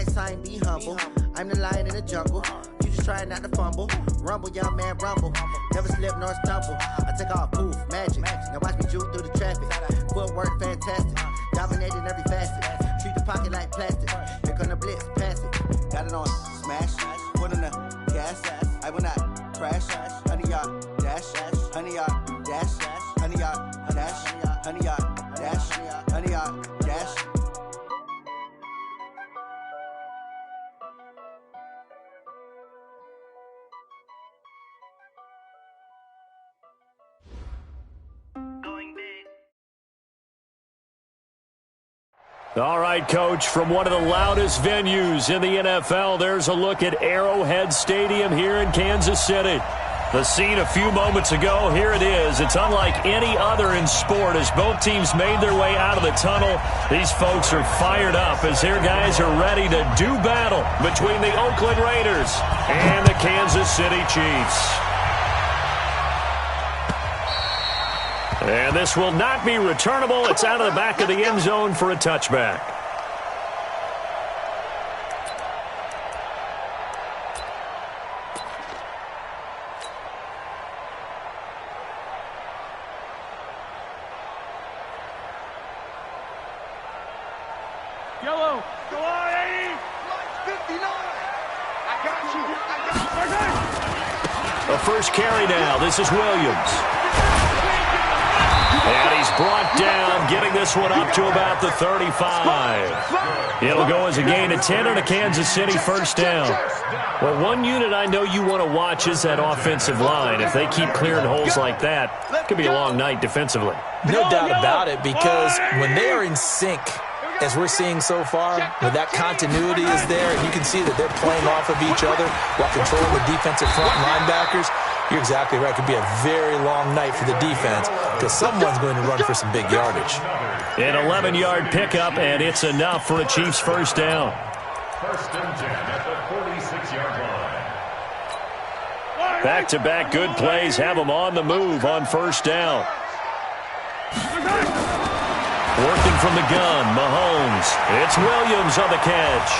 next time be humble. I'm the lion in the jungle. You just trying not to fumble. Rumble, young man, rumble. Never slip nor stumble. I take off, poof, magic. Now watch me juke through the traffic. Footwork fantastic. Dominating every facet. Treat the pocket like plastic. Here come the blitz, pass it. Got it on smash. Put in the gas. I will not crash. 100 yard dash. 100 yard dash. 100 yard dash. 100 yard dash. 100 yard dash. All right, Coach, from one of the loudest venues in the NFL, there's a look at Arrowhead Stadium here in Kansas City. The scene a few moments ago, here it is. It's unlike any other in sport as both teams made their way out of the tunnel. These folks are fired up as their guys are ready to do battle between the Oakland Raiders and the Kansas City Chiefs. And this will not be returnable. It's out of the back of the end zone for a touchback. Yellow. Go on, 80. 59. I got you. A first carry now. This is Williams. And he's brought down, getting this one up to about the 35. It'll go as a gain of 10 on a Kansas City first down. Well, one unit I know you want to watch is that offensive line. If they keep clearing holes like that, that could be a long night defensively. No doubt about it, because when they are in sync, as we're seeing so far, when that continuity is there, and you can see that they're playing off of each other while controlling the defensive front linebackers, you're exactly right. It could be a very long night for the defense because someone's going to run for some big yardage. An 11-yard pickup, and it's enough for a Chiefs first down. First and 10 at the 46-yard line. Back-to-back good plays have them on the move on first down. Working from the gun, Mahomes. It's Williams on the catch.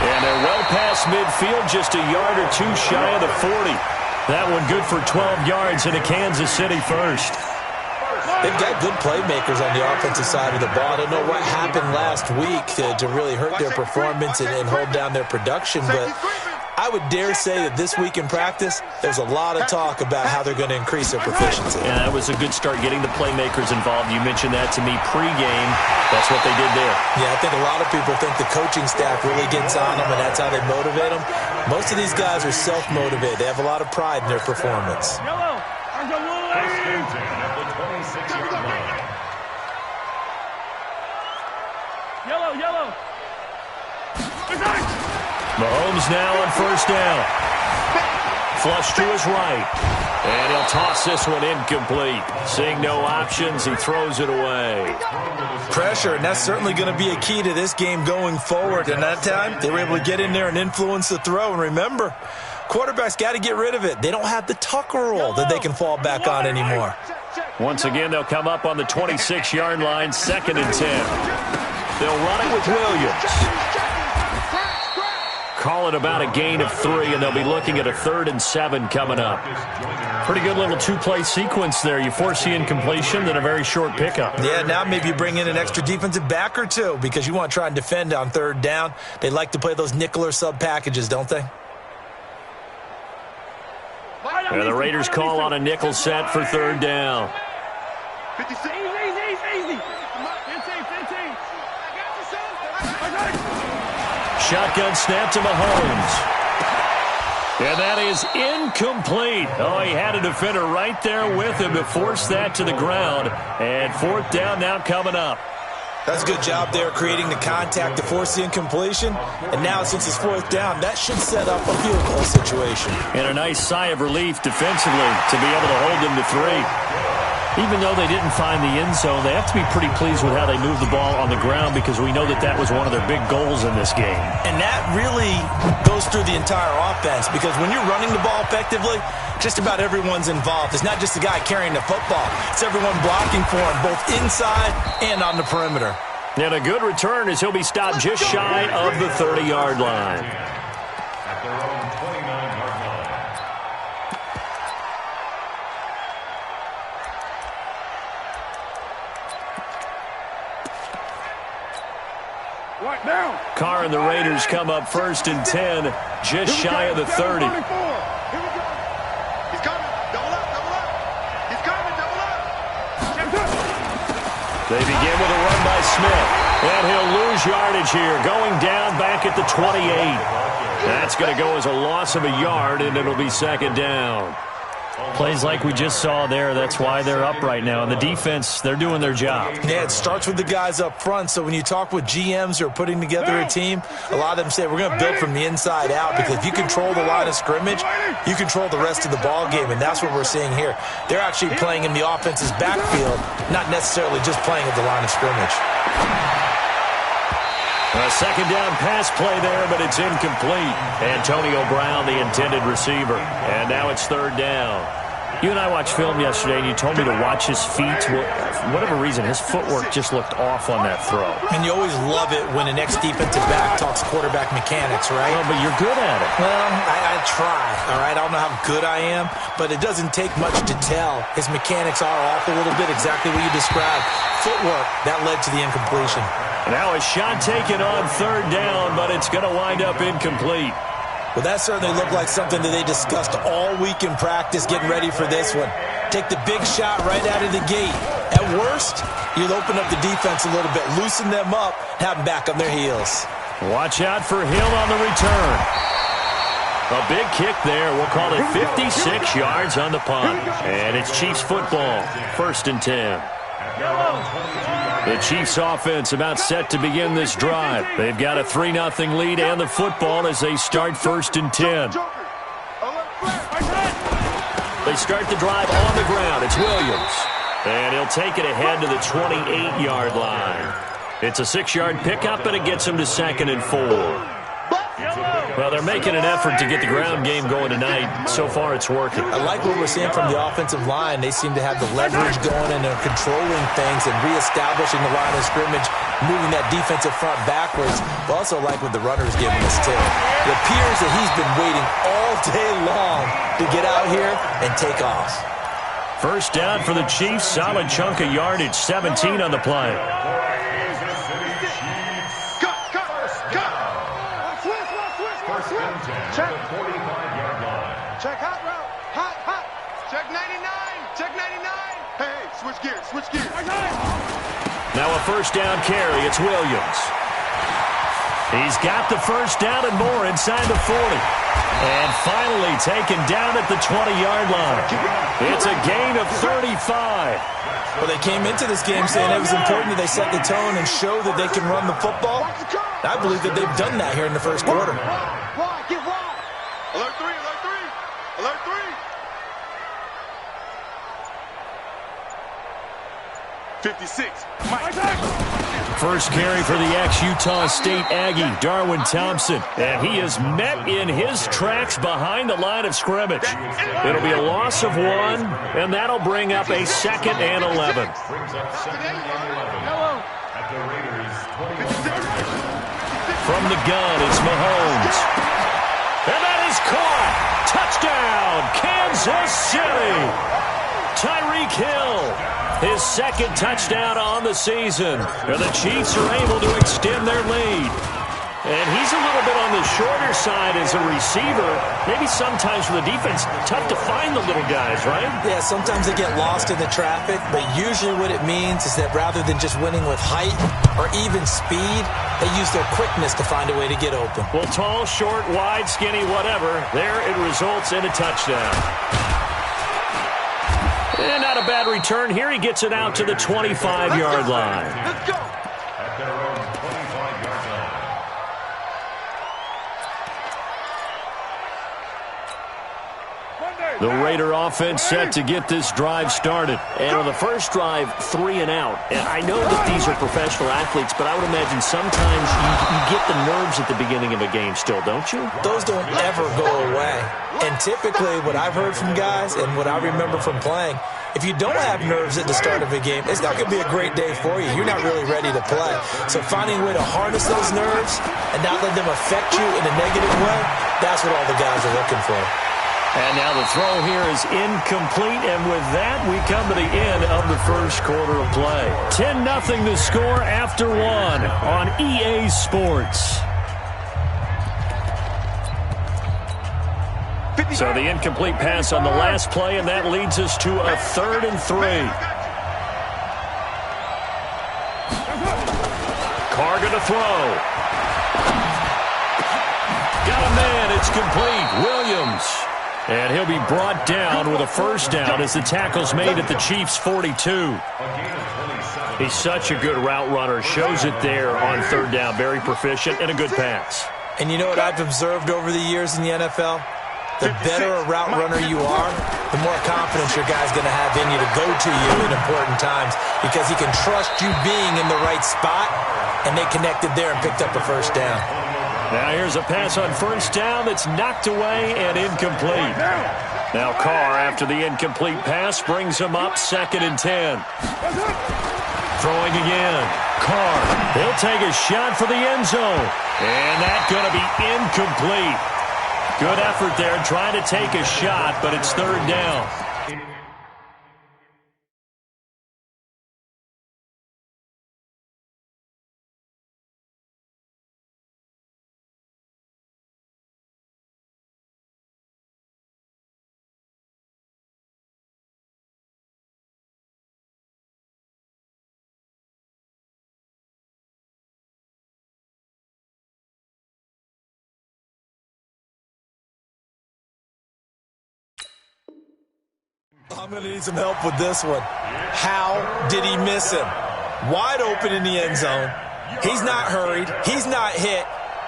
And they're well past midfield, just a yard or two shy of the 40. That one good for 12 yards in a Kansas City first. They've got good playmakers on the offensive side of the ball. I don't know what happened last week to really hurt their performance and hold down their production, but I would dare say that this week in practice, there's a lot of talk about how they're going to increase their proficiency. Yeah, that was a good start getting the playmakers involved. You mentioned that to me pregame. That's what they did there. Yeah, I think a lot of people think the coaching staff really gets on them, and that's how they motivate them. Most of these guys are self-motivated. They have a lot of pride in their performance. Yellow. First and 10 at the 26-yard line. Yellow. Mahomes now on first down. Flush to his right. And he'll toss this one incomplete. Seeing no options, he throws it away. Pressure, and that's certainly going to be a key to this game going forward. And that time, they were able to get in there and influence the throw. And remember, quarterbacks got to get rid of it. They don't have the tuck rule that they can fall back on anymore. Once again, they'll come up on the 26-yard line, 2nd and 10. They'll run it with Williams. Call it about a gain of 3, and they'll be looking at a 3rd and 7 coming up. Pretty good little two-play sequence there. You force the incompletion, then a very short pickup. Yeah, now maybe you bring in an extra defensive back or two because you want to try and defend on 3rd down. They like to play those nickel or sub packages, don't they? And the Raiders call on a nickel set for 3rd down. Easy. Shotgun snap to Mahomes. And that is incomplete. Oh, he had a defender right there with him to force that to the ground. And 4th down now coming up. That's a good job there creating the contact to force the incompletion. And now since it's 4th down, that should set up a field goal situation. And a nice sigh of relief defensively to be able to hold them to 3. Even though they didn't find the end zone, they have to be pretty pleased with how they moved the ball on the ground because we know that that was one of their big goals in this game. And that really goes through the entire offense because when you're running the ball effectively, just about everyone's involved. It's not just the guy carrying the football. It's everyone blocking for him, both inside and on the perimeter. And a good return as he'll be stopped just shy of the 30-yard line. At their own 29-yard line. Right now. Carr and the Raiders come up 1st and 10, just shy of the 30. Here we go. He's coming. Double up, double up. He's coming, double up. They begin with a run by Smith, and he'll lose yardage here, going down back at the 28. That's going to go as a loss of a yard, and it'll be 2nd down. Plays like we just saw there, that's why they're up right now. And the defense, they're doing their job. Yeah, it starts with the guys up front. So when you talk with GMs who are putting together a team, a lot of them say we're going to build from the inside out, because if you control the line of scrimmage, you control the rest of the ball game, and that's what we're seeing here. They're actually playing in the offense's backfield, not necessarily just playing at the line of scrimmage. A 2nd down pass play there, but it's incomplete. Antonio Brown, the intended receiver. And now it's 3rd down. You and I watched film yesterday, and you told me to watch his feet. Well, for whatever reason, his footwork just looked off on that throw. And you always love it when an ex-defensive back talks quarterback mechanics, right? Well, but you're good at it. Well, I try, all right? I don't know how good I am, but it doesn't take much to tell. His mechanics are off a little bit, exactly what you described. Footwork, that led to the incompletion. Now a shot taken on 3rd down, but it's going to wind up incomplete. Well, that certainly looked like something that they discussed all week in practice, getting ready for this one. Take the big shot right out of the gate. At worst, you'll open up the defense a little bit, loosen them up, have them back on their heels. Watch out for Hill on the return. A big kick there. We'll call it 56 yards on the punt. And it's Chiefs football, 1st and 10. The Chiefs offense about set to begin this drive. They've got a 3-0 lead and the football as they start 1st and 10. They start the drive on the ground. It's Williams. And he'll take it ahead to the 28-yard line. It's a 6-yard pickup, and it gets him to 2nd and 4. Well, they're making an effort to get the ground game going tonight. So far, it's working. I like what we're seeing from the offensive line. They seem to have the leverage going, and they're controlling things and reestablishing the line of scrimmage, moving that defensive front backwards. But also like what the runner's giving us, too. It appears that he's been waiting all day long to get out here and take off. 1st down for the Chiefs. Solid chunk of yardage. 17 on the play. Check. 45-yard line. Check hot route. Hot. Check 99. Check 99. Hey, switch gears. Now a 1st down carry. It's Williams. He's got the 1st down and more inside the 40. And finally taken down at the 20-yard line. It's a gain of 35. Well, they came into this game saying it was important that they set the tone and show that they can run the football. I believe that they've done that here in the 1st quarter. Get wide. Alert 3. 56. Mike. 1st carry for the ex-Utah State Aggie, Darwin Thompson. And he is met in his tracks behind the line of scrimmage. It'll be a loss of 1, and that'll bring up a 2nd and 11. Brings up 2nd and 11 at the Raiders' 20-yard line. From the gun, it's Mahomes. And that is caught. Touchdown, Kansas City. Tyreek Hill, his 2nd touchdown on the season. And the Chiefs are able to extend their lead. And he's a little bit on the shorter side as a receiver. Maybe sometimes for the defense, tough to find the little guys, right? Yeah, sometimes they get lost in the traffic, but usually what it means is that rather than just winning with height or even speed, they use their quickness to find a way to get open. Well, tall, short, wide, skinny, whatever, there it results in a touchdown. And not a bad return here. He gets it out to the 25-yard line. Let's go. At their own 25-yard line. The Raider offense set to get this drive started. And on the first drive, 3 and out. And I know that these are professional athletes, but I would imagine sometimes you get the nerves at the beginning of a game still, don't you? Those don't ever go away. And typically what I've heard from guys and what I remember from playing, if you don't have nerves at the start of a game, it's not going to be a great day for you. You're not really ready to play. So finding a way to harness those nerves and not let them affect you in a negative way, that's what all the guys are looking for. And now the throw here is incomplete, and with that, we come to the end of the first quarter of play. 10-0 the score after one on EA Sports. So the incomplete pass on the last play, and that leads us to a 3rd and 3. Carr going to throw. Got a man. It's complete. Williams. And he'll be brought down with a first down as the tackle's made at the Chiefs' 42. He's such a good route runner. Shows it there on 3rd down. Very proficient and a good pass. And you know what I've observed over the years in the NFL? The better a route runner you are, the more confidence your guy's going to have in you to go to you in important times because he can trust you being in the right spot, and they connected there and picked up a first down. Now here's a pass on first down that's knocked away and incomplete. Now Carr, after the incomplete pass, brings him up 2nd and 10. Throwing again. Carr, he'll take a shot for the end zone. And that's going to be incomplete. Good effort there, trying to take a shot, but it's 3rd down. I'm going to need some help with this one. How did he miss him? Wide open in the end zone. He's not hurried. He's not hit.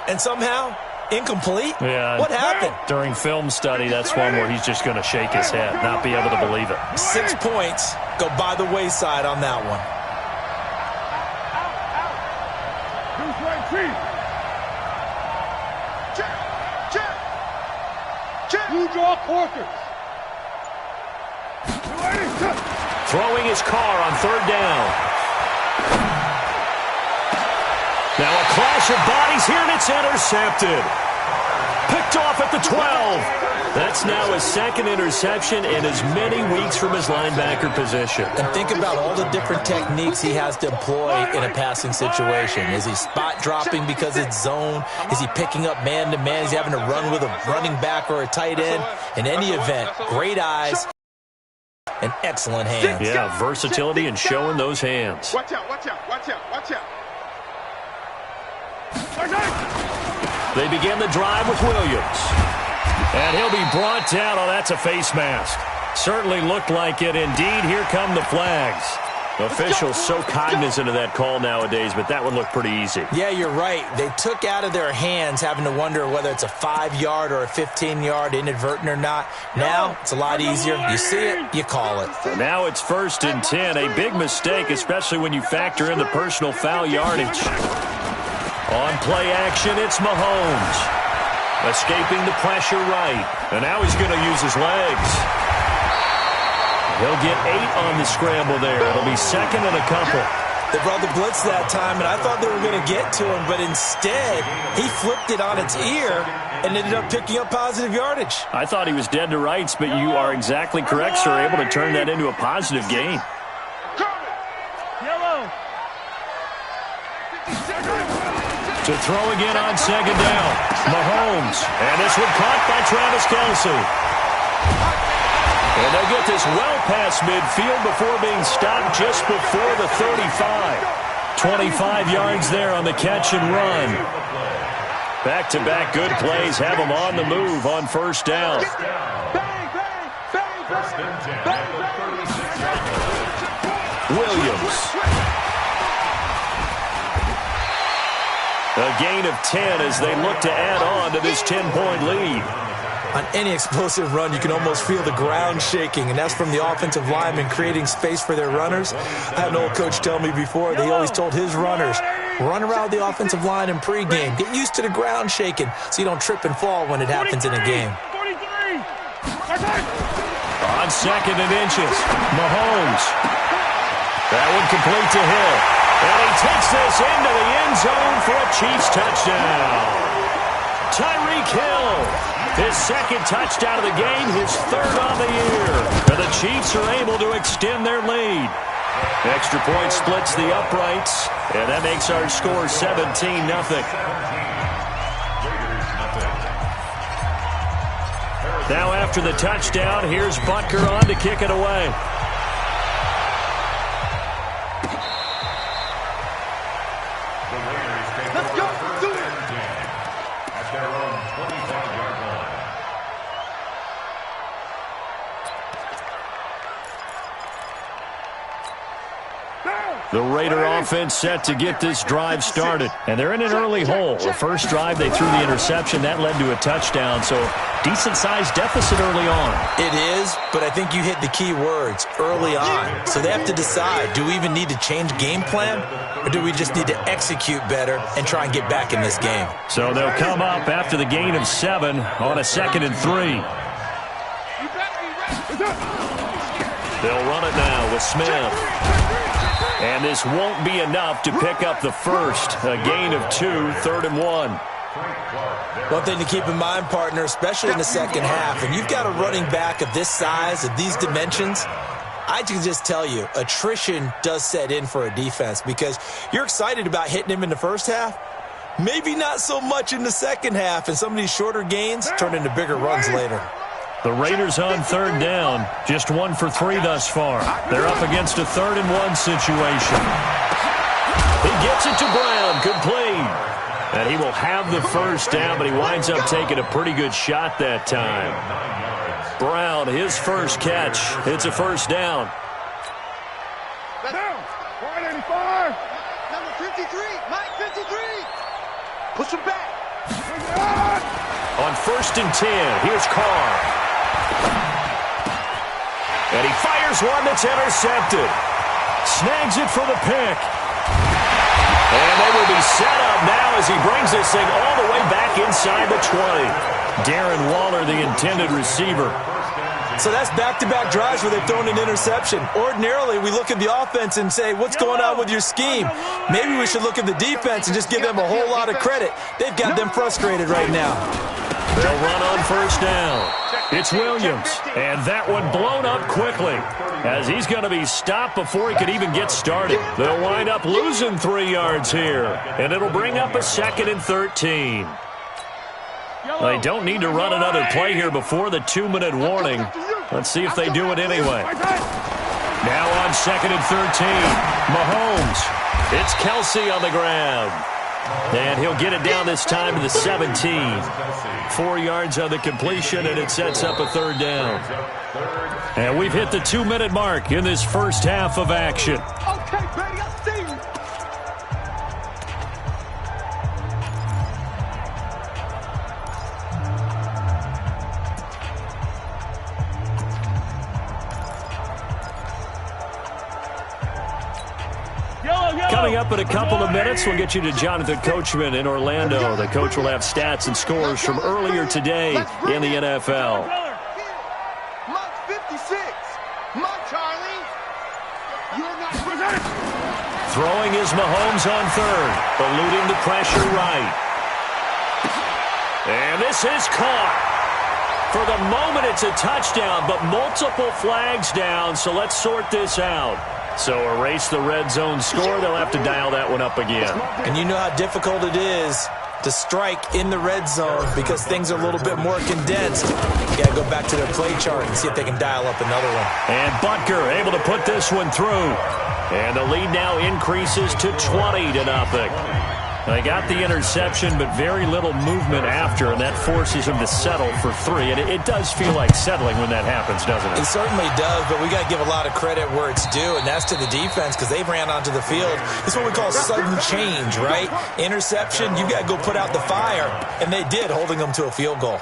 And somehow, incomplete? Yeah. What happened? During film study, that's one where he's just going to shake his head, not be able to believe it. 6 points go by the wayside on that one. You draw Corkers. Throwing his Carr on 3rd down. Now a clash of bodies here, and it's intercepted. Picked off at the 12. That's now his 2nd interception in as many weeks from his linebacker position. And think about all the different techniques he has to employ in a passing situation. Is he spot dropping because it's zone? Is he picking up man-to-man? Is he having to run with a running back or a tight end? In any event, great eyes and excellent hands. Yeah, versatility and showing those hands. Watch out, watch out, watch out, watch out. They begin the drive with Williams. And he'll be brought down. Oh, that's a face mask. Certainly looked like it. Indeed, here come the flags. Officials so cognizant of that call nowadays, but that would look pretty easy. Yeah, you're right. They took out of their hands having to wonder whether it's a 5-yard or a 15-yard, inadvertent or not. Now, it's a lot easier. You see it, you call it. Now it's 1st and 10. A big mistake, especially when you factor in the personal foul yardage. On play action, it's Mahomes. Escaping the pressure right. And now he's going to use his legs. He'll get 8 on the scramble there. It'll be 2nd and a couple. They brought the blitz that time, and I thought they were going to get to him, but instead, he flipped it on its ear and ended up picking up positive yardage. I thought he was dead to rights, but you are exactly correct, sir. Able to turn that into a positive gain. Yellow. To throw again on 2nd down. Mahomes. And this one caught by Travis Kelce. And they'll get this well past midfield before being stopped just before the 35. 25 yards there on the catch and run. Back-to-back good plays have them on the move on 1st down. Williams. A gain of 10 as they look to add on to this 10-point lead. On any explosive run, you can almost feel the ground shaking, and that's from the offensive linemen creating space for their runners. I had an old coach tell me before, that he always told his runners, run around the offensive line in pregame. Get used to the ground shaking so you don't trip and fall when it happens in a game. On 2nd and inches, Mahomes. That one complete to Hill. And he takes this into the end zone for a Chiefs touchdown. Tyreek Hill, his 2nd touchdown of the game, his 3rd on the year. And the Chiefs are able to extend their lead. Extra point splits the uprights, and that makes our score 17-0. Now after the touchdown, here's Butker on to kick it away. Let's go. Do it. At their own 25-yard line. The Raider offense set to get this drive started. And they're in an early hole. The first drive, they threw the interception. That led to a touchdown. So decent-sized deficit early on. It is, but I think you hit the key words, early on. So they have to decide, do we even need to change game plan? Or do we just need to execute better and try and get back in this game? So they'll come up after the gain of 7 on a 2nd and 3. They'll run it now with Smith. And this won't be enough to pick up the first. A gain of 2, 3rd and 1. One thing to keep in mind, partner, especially in the second half, and you've got a running back of this size, of these dimensions, I can just tell you, attrition does set in for a defense because you're excited about hitting him in the first half. Maybe not so much in the second half, and some of these shorter gains turn into bigger runs later. The Raiders on 3rd down. Just 1 for 3 thus far. They're up against a 3rd and 1 situation. He gets it to Brown. Complete. And he will have the first down, but he winds up taking a pretty good shot that time. Brown, his first catch. It's a first down. Down. 185. Number 53. Mike 53. Push him back. On 1st and 10, here's Carr. And he fires one that's intercepted. Snags it for the pick. And they will be set up now as he brings this thing all the way back inside the 20. Darren Waller, the intended receiver. So that's back-to-back drives where they've thrown an interception. Ordinarily, we look at the offense and say, what's going on with your scheme? Maybe we should look at the defense and just give them a whole lot of credit. They've got them frustrated right now. They'll run on first down. It's Williams, and that one blown up quickly as he's going to be stopped before he could even get started. They'll wind up losing 3 yards here, and it'll bring up a 2nd and 13. They don't need to run another play here before the 2-minute warning. Let's see if they do it anyway. Now on 2nd and 13, Mahomes. It's Kelsey on the grab. And he'll get it down this time to the 17. 4 yards on the completion, and it sets up a 3rd down. And we've hit the 2-minute mark in this first half of action. Okay, Brady, I see you. Coming up in a couple of minutes, we'll get you to Jonathan Coachman in Orlando. The coach will have stats and scores from earlier today in the NFL. Mark 56. Mark Charlie. You're not presented. Throwing is Mahomes on 3rd, eluding the pressure right. And this is caught. For the moment, it's a touchdown, but multiple flags down, so let's sort this out. So erase the red zone score. They'll have to dial that one up again. And you know how difficult it is to strike in the red zone because things are a little bit more condensed. You got to go back to their play chart and see if they can dial up another one. And Butker able to put this one through. And the lead now increases to 20-0. They got the interception, but very little movement after, and that forces him to settle for 3. And it does feel like settling when that happens, doesn't it? It certainly does, but we got to give a lot of credit where it's due, and that's to the defense because they ran onto the field. This is what we call sudden change, right? Interception, you got to go put out the fire, and they did, holding them to a field goal.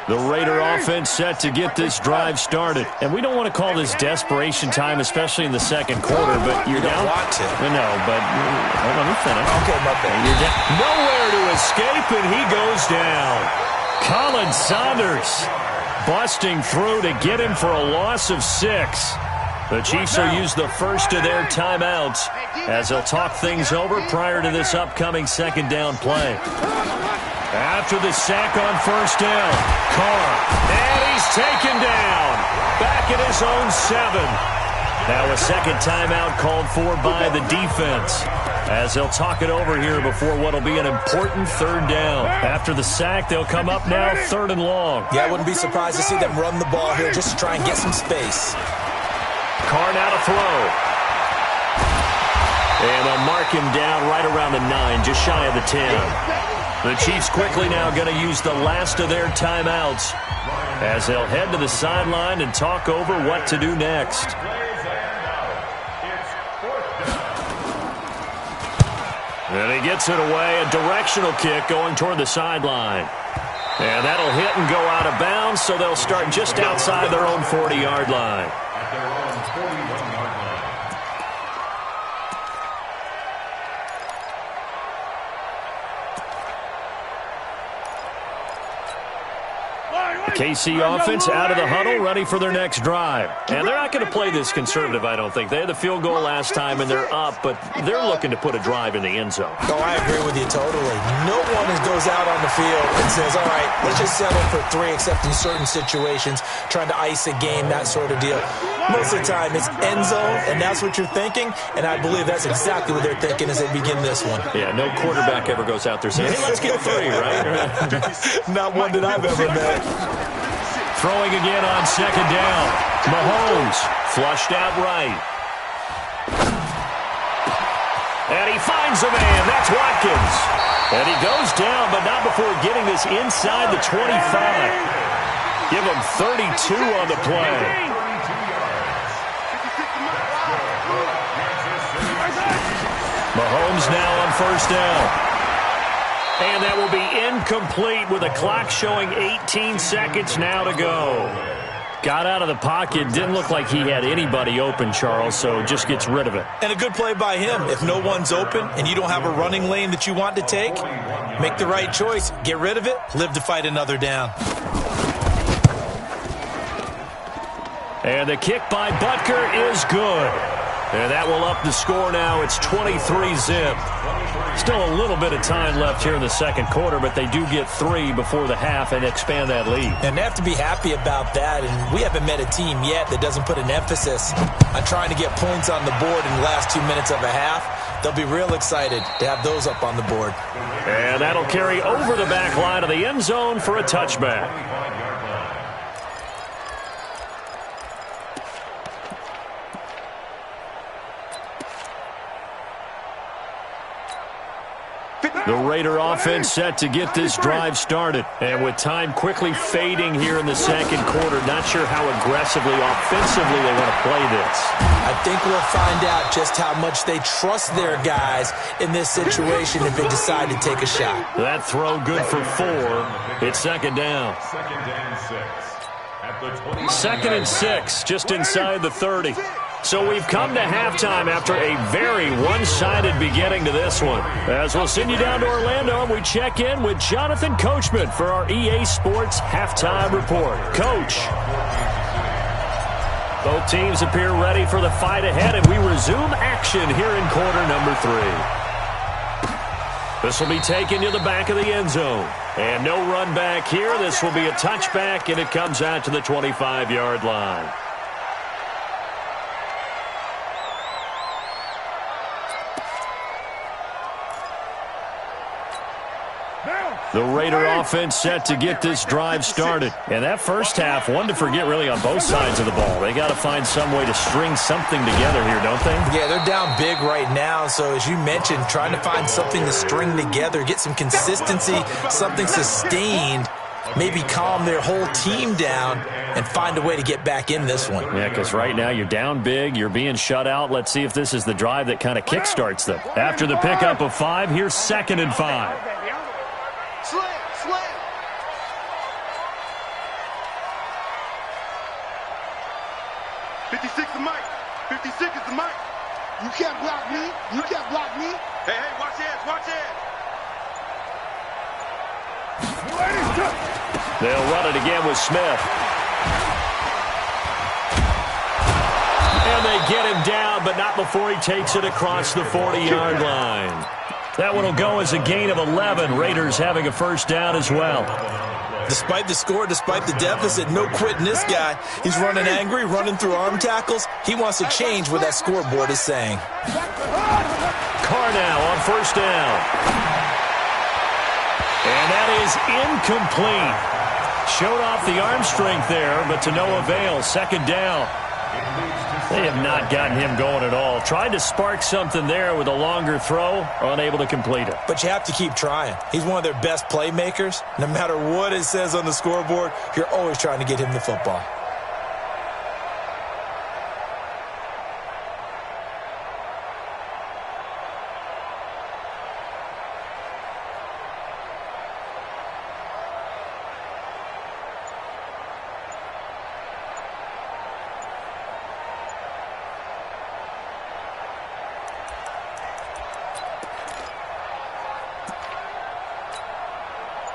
The Raider offense set to get this drive started. And we don't want to call this desperation time, especially in the second quarter, but you're down. You don't want to. No, but hold on, let me finish. Okay, my bad. You're down. Nowhere to escape, and he goes down. Colin Saunders busting through to get him for a loss of 6. The Chiefs will use the first of their timeouts as they'll talk things over prior to this upcoming second down play. After the sack on first down, Carr, and he's taken down. Back at his own 7. Now a second timeout called for by the defense as they'll talk it over here before what will be an important third down. After the sack, they'll come up now 3rd and long. Yeah, I wouldn't be surprised to see them run the ball here just to try and get some space. Carr now to throw. And they'll mark him down right around the 9, just shy of the 10. The Chiefs quickly now going to use the last of their timeouts as they'll head to the sideline and talk over what to do next. And he gets it away, a directional kick going toward the sideline. And that'll hit and go out of bounds, so they'll start just outside their own 40-yard line. KC offense out of the huddle, ready for their next drive. And they're not going to play this conservative, I don't think. They had the field goal last time, and they're up, but they're looking to put a drive in the end zone. Oh, I agree with you totally. No one goes out on the field and says, all right, let's just settle for 3, except in certain situations, trying to ice a game, that sort of deal. Most of the time, it's end zone, and that's what you're thinking, and I believe that's exactly what they're thinking as they begin this one. Yeah, no quarterback ever goes out there saying, hey, let's get 3, right? Not one that I've ever met. Throwing again on second down. Mahomes flushed out right. And he finds a man. That's Watkins. And he goes down, but not before getting this inside the 25. Give him 32 on the play. Mahomes now on first down. And that will be incomplete with a clock showing 18 seconds now to go. Got out of the pocket. Didn't look like he had anybody open, Charles, so just gets rid of it. And a good play by him. If no one's open and you don't have a running lane that you want to take, make the right choice. Get rid of it. Live to fight another down. And the kick by Butker is good. And that will up the score now. It's 23-zip. Still a little bit of time left here in the second quarter, but they do get 3 before the half and expand that lead. And they have to be happy about that. And we haven't met a team yet that doesn't put an emphasis on trying to get points on the board in the last 2 minutes of a half. They'll be real excited to have those up on the board. And that'll carry over the back line of the end zone for a touchback. The Raider offense set to get this drive started. And with time quickly fading here in the second quarter, not sure how aggressively, offensively they want to play this. I think we'll find out just how much they trust their guys in this situation if they decide to take a shot. That throw good for 4. It's second down. Second and 6, just inside the 30. So we've come to halftime after a very one-sided beginning to this one. As we'll send you down to Orlando, we check in with Jonathan Coachman for our EA Sports Halftime Report. Coach. Both teams appear ready for the fight ahead, and we resume action here in quarter number 3. This will be taken to the back of the end zone. And no run back here. This will be a touchback, and it comes out to the 25-yard line. The Raider offense set to get this drive started. And that first half, one to forget really on both sides of the ball. They got to find some way to string something together here, don't they? Yeah, they're down big right now. So as you mentioned, trying to find something to string together, get some consistency, something sustained, maybe calm their whole team down and find a way to get back in this one. Yeah, because right now you're down big, you're being shut out. Let's see if this is the drive that kind of kickstarts them. After the pickup of 5, here's 2nd and 5. 56 is Mike. 56 is the Mike. You can't block me. You can't block me. Hey, watch heads, watch heads. They'll run it again with Smith. And they get him down, but not before he takes it across the 40-yard line. That one will go as a gain of 11. Raiders having a first down as well. Despite the score, despite the deficit, no quitting this guy. He's running angry, running through arm tackles. He wants to change what that scoreboard is saying. Carr now on first down. And that is incomplete. Showed off the arm strength there, but to no avail. Second down. They have not gotten him going at all. Tried to spark something there with a longer throw, unable to complete it. But you have to keep trying. He's one of their best playmakers. No matter what it says on the scoreboard, you're always trying to get him the football.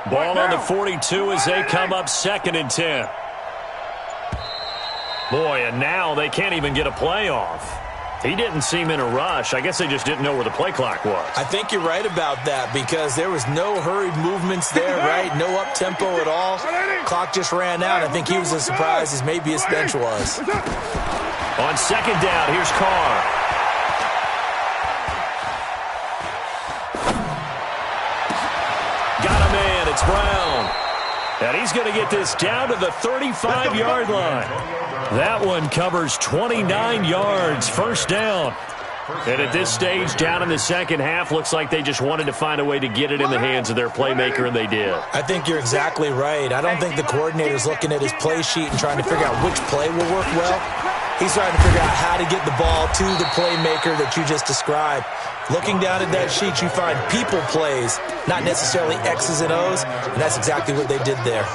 Ball on the 42 as they come up 2nd and 10. Boy, and now they can't even get a play off. He didn't seem in a rush. I guess they just didn't know where the play clock was. I think you're right about that because there was no hurried movements there, right? No up-tempo at all. Clock just ran out. I think he was as surprised as maybe his bench was. On 2nd down, here's Carr. Got a man. It's Brown. And he's going to get this down to the 35-yard line. That one covers 29 yards. First down. And at this stage, down in the second half, looks like they just wanted to find a way to get it in the hands of their playmaker, and they did. I think you're exactly right. I don't think the coordinator's looking at his play sheet and trying to figure out which play will work well. He's trying to figure out how to get the ball to the playmaker that you just described. Looking down at that sheet, you find people plays, not necessarily X's and O's, and that's exactly what they did there.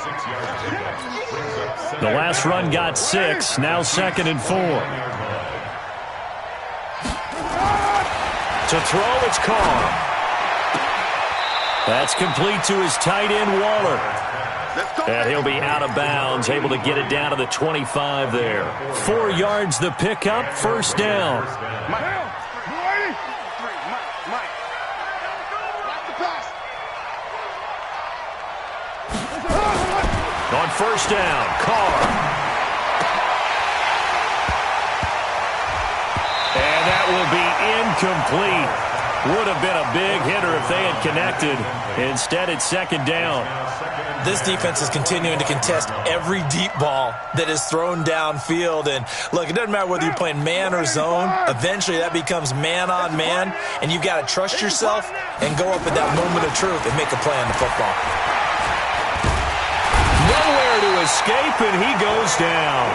The last run got 6, now 2nd and 4. To throw, it's Carr. That's complete to his tight end, Waller. And he'll be out of bounds, able to get it down to the 25 there. 4 yards the pickup, first down. On first down, Carr. And that will be incomplete. Would have been a big hitter if they had connected. Instead, it's 2nd down. This defense is continuing to contest every deep ball that is thrown downfield. And, look, it doesn't matter whether you're playing man or zone. Eventually, that becomes man-on-man. And you've got to trust yourself and go up at that moment of truth and make a play on the football. Nowhere to escape, and he goes down.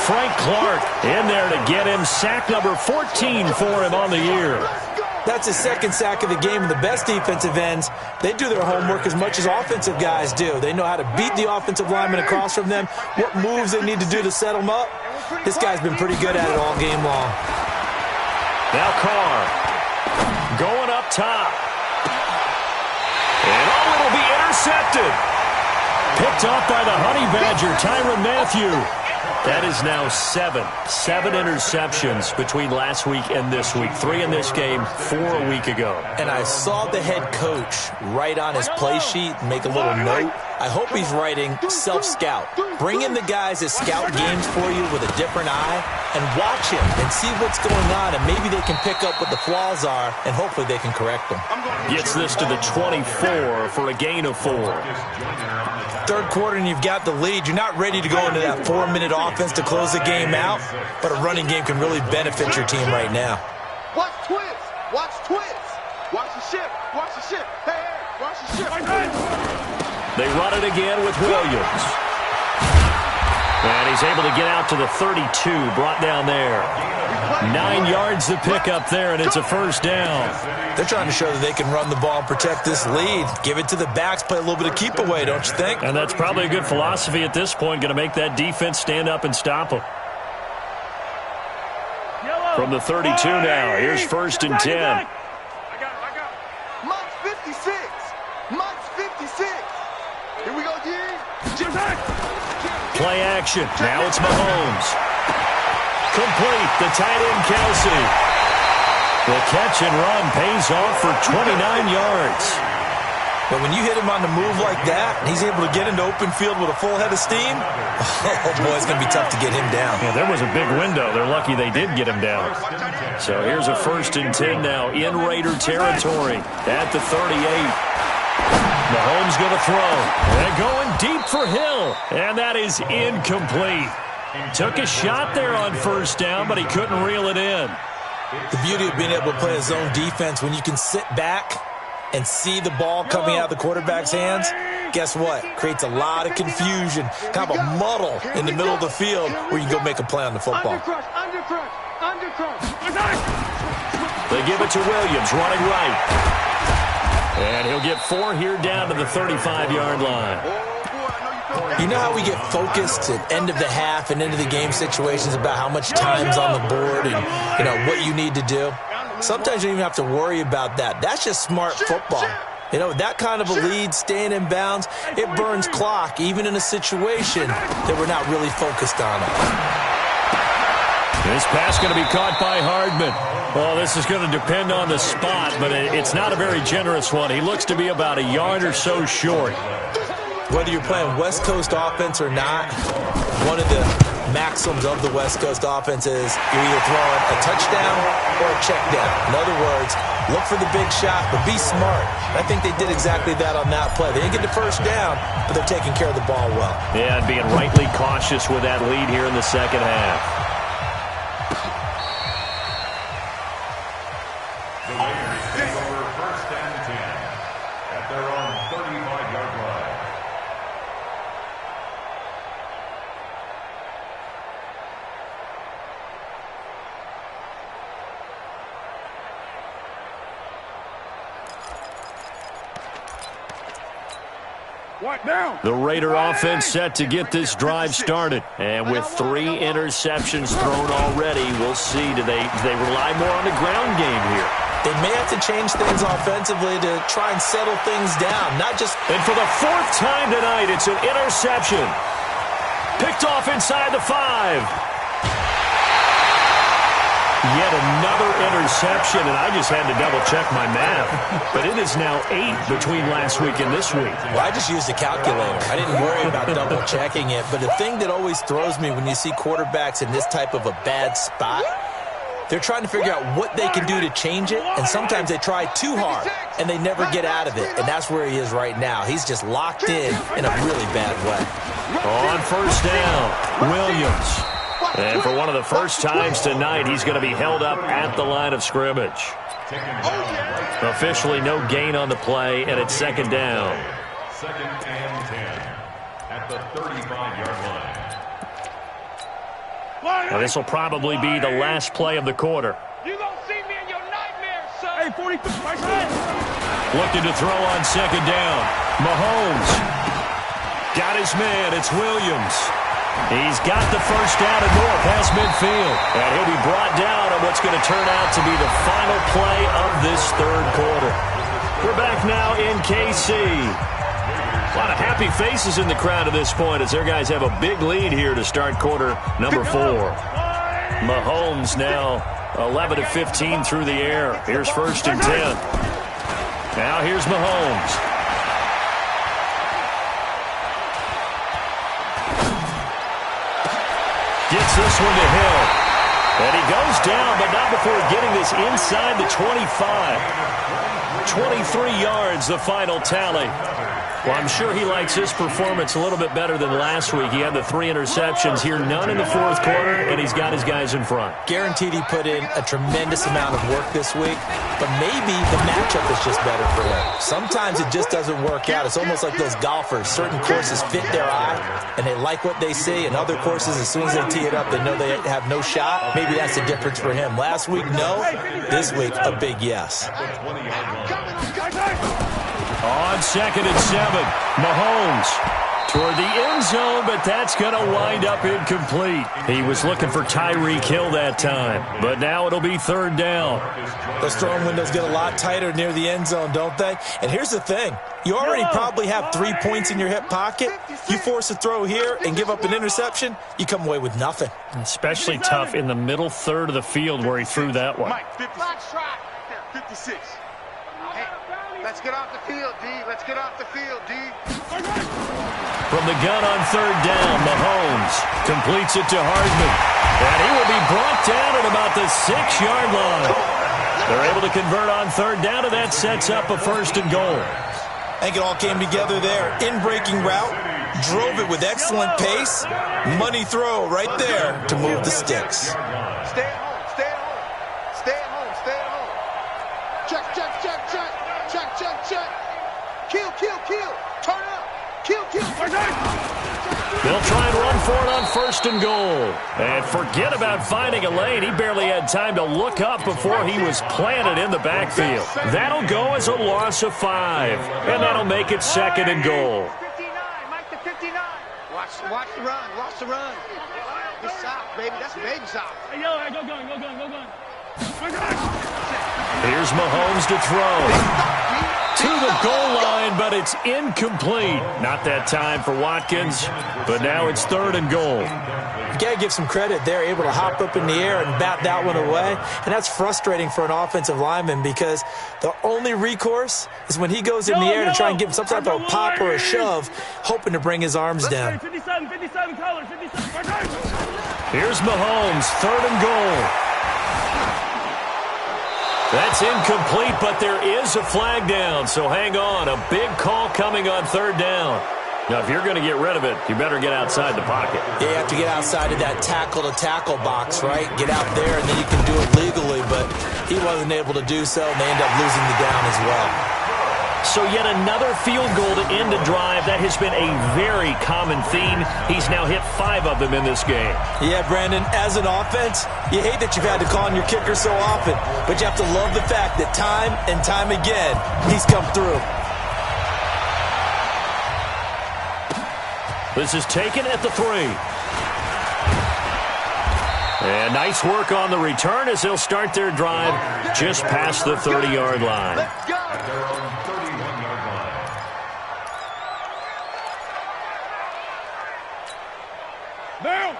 Frank Clark in there to get him. Sack number 14 for him on the year. That's his 2nd sack of the game, and the best defensive ends, they do their homework as much as offensive guys do. They know how to beat the offensive lineman across from them, what moves they need to do to set them up. This guy's been pretty good at it all game long. Now Carr going up top. And it'll be intercepted. Picked off by the Honey Badger, Tyrann Mathieu. That is now 7 interceptions between last week and this week. 3 in this game, 4 a week ago. And I saw the head coach write on his play sheet and make a little note. I hope he's writing self-scout. Bring in the guys that scout games for you with a different eye and watch him and see what's going on, and maybe they can pick up what the flaws are, and hopefully they can correct them. Gets this to the 24 for a gain of 4. Third quarter and you've got the lead. You're not ready to go into that 4-minute offense to close the game out, but a running game can really benefit your team right now. Watch twins. Watch twins. Watch the ship. Watch the ship. Hey, watch the ship. They run it again with Williams. And he's able to get out to the 32, brought down there. 9 yards to pick up there, and it's a first down. They're trying to show that they can run the ball and protect this lead. Give it to the backs, play a little bit of keep away, don't you think? And that's probably a good philosophy at this point, going to make that defense stand up and stop them. From the 32 now, here's 1st and 10. Mike's 56. Mike's 56. Here we go, D. Play action. Now it's Mahomes. Complete. The tight end, Kelsey. The catch and run pays off for 29 yards. But when you hit him on the move like that, and he's able to get into open field with a full head of steam, oh, boy, it's going to be tough to get him down. Yeah, there was a big window. They're lucky they did get him down. So here's a 1st and 10 now in Raider territory at the 38. Mahomes going to throw. They're going deep for Hill, and that is incomplete. Took a shot there on 1st down, but he couldn't reel it in. The beauty of being able to play a zone defense when you can sit back and see the ball coming out of the quarterback's hands, guess what? Creates a lot of confusion, kind of a muddle in the middle of the field where you can go make a play on the football. They give it to Williams, running right. And he'll get 4 here down to the 35-yard line. You know how we get focused at end of the half and into the game situations about how much time's on the board and, you know, what you need to do? Sometimes you don't even have to worry about that. That's just smart football. You know, that kind of a lead, staying in bounds, it burns clock, even in a situation that we're not really focused on it. This pass going to be caught by Hardman. Well, this is going to depend on the spot, but it's not a very generous one. He looks to be about a yard or so short. Whether you're playing West Coast offense or not, one of the maxims of the West Coast offense is you're either throwing a touchdown or a check down. In other words, look for the big shot, but be smart. I think they did exactly that on that play. They didn't get the 1st down, but they're taking care of the ball well. Yeah, and being rightly cautious with that lead here in the second half. The Raiders take over 1st and 10 at their own 35-yard line. The Raider offense set to get this drive started. And with 3 interceptions thrown already, we'll see. Do they rely more on the ground game here? They may have to change things offensively to try and settle things down, not just... And for the 4th time tonight, it's an interception. Picked off inside the 5. Yet another interception, and I just had to double-check my math. But it is now 8 between last week and this week. Well, I just used a calculator. I didn't worry about double-checking it. But the thing that always throws me when you see quarterbacks in this type of a bad spot, they're trying to figure out what they can do to change it, and sometimes they try too hard, and they never get out of it. And that's where he is right now. He's just locked in a really bad way. On 1st down, Williams. And for one of the first times tonight, he's going to be held up at the line of scrimmage. Officially no gain on the play, and it's 2nd down. 2nd and 10 at the 35-yard line. Now, this will probably be the last play of the quarter. You gonna see me in your nightmares, son. Hey, 42, my son. Looking to throw on 2nd down. Mahomes. Got his man. It's Williams. He's got the 1st down and more past midfield. And he'll be brought down on what's going to turn out to be the final play of this 3rd quarter. We're back now in KC. A lot of happy faces in the crowd at this point as their guys have a big lead here to start quarter number 4. Mahomes now 11 of 15 through the air. Here's 1st and 10. Now here's Mahomes. Gets this one to Hill. And he goes down, but not before getting this inside the 25. 23 yards, the final tally. Well, I'm sure he likes his performance a little bit better than last week. He had the 3 interceptions here, none in the 4th quarter, and he's got his guys in front. Guaranteed he put in a tremendous amount of work this week, but maybe the matchup is just better for him. Sometimes it just doesn't work out. It's almost like those golfers. Certain courses fit their eye, and they like what they see, and other courses, as soon as they tee it up, they know they have no shot. Maybe that's the difference for him. Last week, no. This week, a big yes. On 2nd and 7, Mahomes toward the end zone, but that's going to wind up incomplete. He was looking for Tyreek Hill that time, but now it'll be third down. Those throwing windows get a lot tighter near the end zone, don't they? And here's the thing. You already probably have 3 points in your hip pocket. You force a throw here and give up an interception, you come away with nothing. Especially tough in the middle third of the field where he threw that one. 56. Hey, let's get off the field, D. Let's get off the field, D. From the gun on third down, Mahomes completes it to Hardman. And he will be brought down at about the 6-yard line. They're able to convert on third down, and that sets up a 1st and goal. I think it all came together there. In-breaking route, drove it with excellent pace. Money throw right there to move the sticks. Stay at home, stay at home. Stay at home, stay at home. Check, check, check, check. Check, check, check. Kill, kill, kill. Turn up. Kill, kill. They'll try and run for it on 1st and goal. And forget about finding a lane. He barely had time to look up before he was planted in the backfield. That'll go as a loss of 5. And that'll make it 2nd and goal. 59, Mike the 59. Watch the run, watch the run. Good sock, baby. That's baby sock. Hey, yo, hey, go gun. Here's Mahomes to throw. To the goal line, but it's incomplete. Not that time for Watkins, but now it's 3rd and goal. You got to give some credit. They're able to hop up in the air and bat that one away, and that's frustrating for an offensive lineman because the only recourse is when he goes in the air to try and give some type of a pop or a shove, hoping to bring his arms down. 57 color, 57. Here's Mahomes, 3rd and goal. That's incomplete, but there is a flag down, so hang on. A big call coming on 3rd down. Now, if you're going to get rid of it, you better get outside the pocket. Yeah, you have to get outside of that tackle-to-tackle box, right? Get out there, and then you can do it legally, but he wasn't able to do so, and they end up losing the down as well. So yet another field goal to end a drive. That has been a very common theme. He's now hit 5 of them in this game. Yeah, Brandon, as an offense, you hate that you've had to call on your kicker so often, but you have to love the fact that time and time again, he's come through. This is taken at the 3. And nice work on the return as they'll start their drive just past the 30-yard line. Let's go.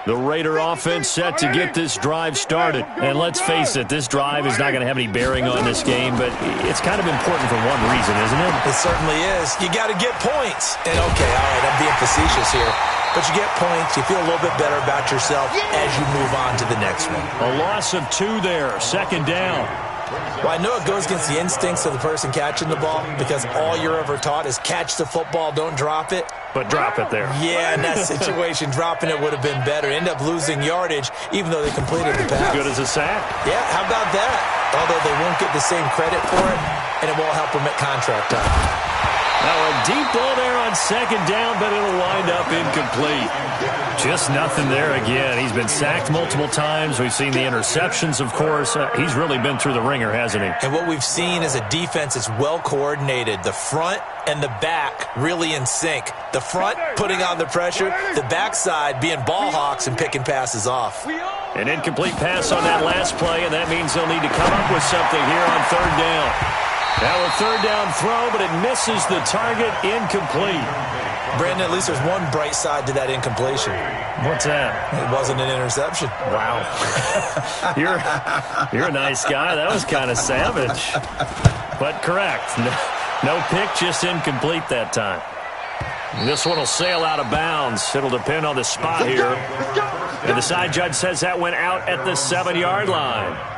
The Raider offense set to get this drive started. And let's face it, this drive is not going to have any bearing on this game, but it's kind of important for one reason, isn't it? It certainly is. You got to get points. And okay, all right, I'm being facetious here. But you get points, you feel a little bit better about yourself as you move on to the next one. A loss of 2 there, 2nd down. Well, I know it goes against the instincts of the person catching the ball because all you're ever taught is catch the football, don't drop it. But drop it there. Yeah, in that situation, dropping it would have been better. End up losing yardage, even though they completed the pass. As good as a sack. Yeah, how about that? Although they won't get the same credit for it, and it won't help them at contract time. Now a deep ball there on 2nd down, but it'll wind up incomplete. Just nothing there again. He's been sacked multiple times. We've seen the interceptions, of course. He's really been through the ringer, hasn't he? And what we've seen is a defense that's well coordinated. The front and the back really in sync. The front putting on the pressure, the backside being ball hawks and picking passes off. An incomplete pass on that last play, and that means they'll need to come up with something here on 3rd down. Now a 3rd down throw, but it misses the target, incomplete. Brandon, at least there's one bright side to that incompletion. What's that? It wasn't an interception. Wow. You're a nice guy. That was kind of savage. But correct. No pick, just incomplete that time. This one will sail out of bounds. It'll depend on the spot here. And the side judge says that went out at the 7-yard line.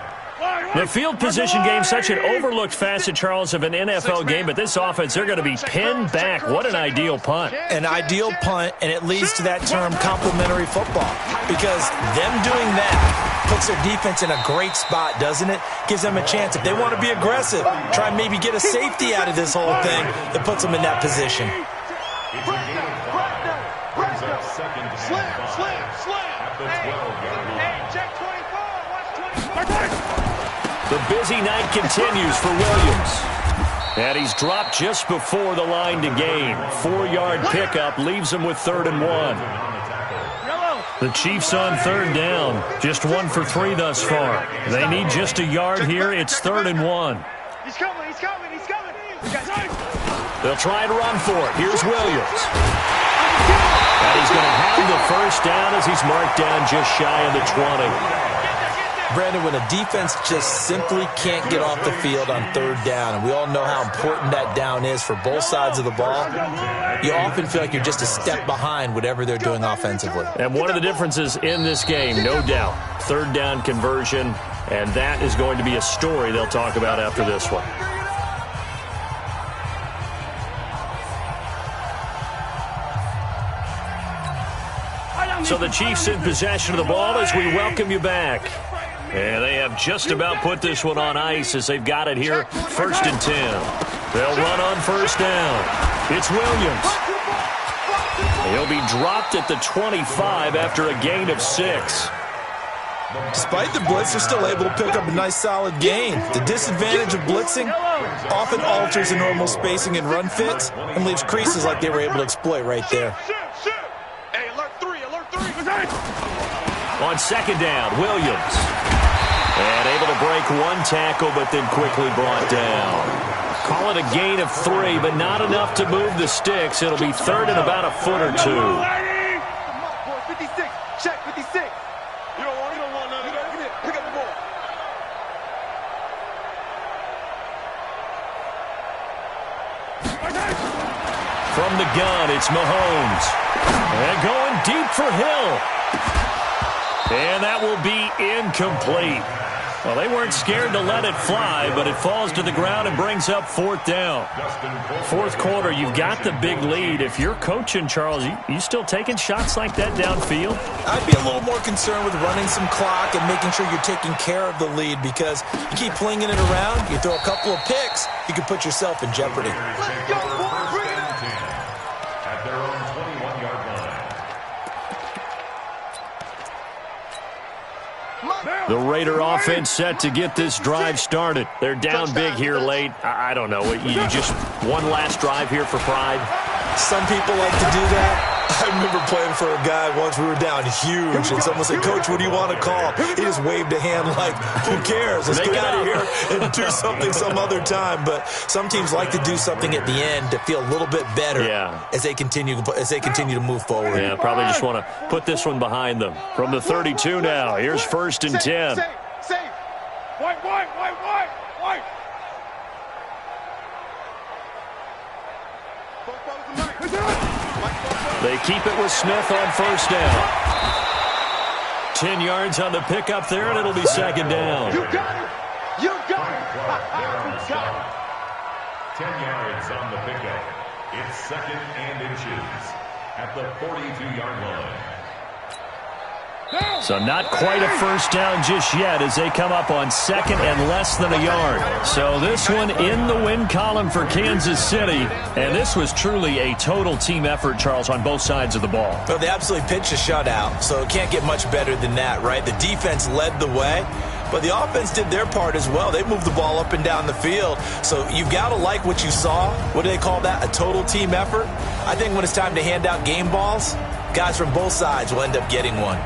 The field position game, such an overlooked facet, Charles, of an NFL game, but this offense, they're going to be pinned back. What an ideal punt. An ideal punt, and it leads to that term complementary football, because them doing that puts their defense in a great spot, doesn't it? Gives them a chance. If they want to be aggressive, try and maybe get a safety out of this whole thing that puts them in that position. The busy night continues for Williams. And he's dropped just before the line to gain. 4-yard pickup leaves him with 3rd and 1. The Chiefs on 3rd down. Just 1 for 3 thus far. They need just a yard here. It's 3rd and 1. He's coming, he's coming, he's coming. They'll try and run for it. Here's Williams. And he's going to have the first down as he's marked down just shy of the 20. Brandon, when a defense just simply can't get off the field on 3rd down, and we all know how important that down is for both sides of the ball, you often feel like you're just a step behind whatever they're doing offensively. And one of the differences in this game, no doubt, 3rd down conversion, and that is going to be a story they'll talk about after this one. So the Chiefs in possession of the ball as we welcome you back. And they have just about put this one on ice as they've got it here, 1st and 10. They'll run on 1st down. It's Williams. He'll be dropped at the 25 after a gain of 6. Despite the blitz, they're still able to pick up a nice solid gain. The disadvantage of blitzing often alters the normal spacing and run fits and leaves creases like they were able to exploit right there. Hey, alert 3, alert 3. On 2nd down, Williams. And able to break 1 tackle, but then quickly brought down. Call it a gain of 3, but not enough to move the sticks. It'll be 3rd and about a foot or 2. Come on, boy, 56. Check 56. You don't want none of that. Get it. Pick up the ball. From the gun, it's Mahomes. And going deep for Hill. And that will be incomplete. Well, they weren't scared to let it fly, but it falls to the ground and brings up 4th down. 4th quarter, you've got the big lead. If you're coaching, Charles, you still taking shots like that downfield? I'd be a little more concerned with running some clock and making sure you're taking care of the lead, because you keep flinging it around, you throw a couple of picks, you can put yourself in jeopardy. Let's go, boy. Bring it up. At their own 21-yard line. The Raider offense set to get this drive started. They're down big here late. I don't know. You just one last drive here for pride? Some people like to do that. I remember playing for a guy once. We were down huge, and someone said, "Coach, what do you want to call?" He just waved a hand like, "Who cares? Let's get out of here and do something some other time." But some teams like to do something at the end to feel a little bit better as they continue to move forward. Yeah, probably just want to put this one behind them. From the 32 now, here's 1st and 10. Safe. White. They keep it with Smith on 1st down. 10 yards on the pickup there, and it'll be 2nd down. You got it. You got it. 10 yards on the pickup. It's 2nd and inches at the 42-yard line. So not quite a 1st down just yet as they come up on 2nd and less than a yard. So this one in the win column for Kansas City. And this was truly a total team effort, Charles, on both sides of the ball. Well, they absolutely pitched a shutout, so it can't get much better than that, right? The defense led the way, but the offense did their part as well. They moved the ball up and down the field. So you've got to like what you saw. What do they call that? A total team effort? I think when it's time to hand out game balls, guys from both sides will end up getting one.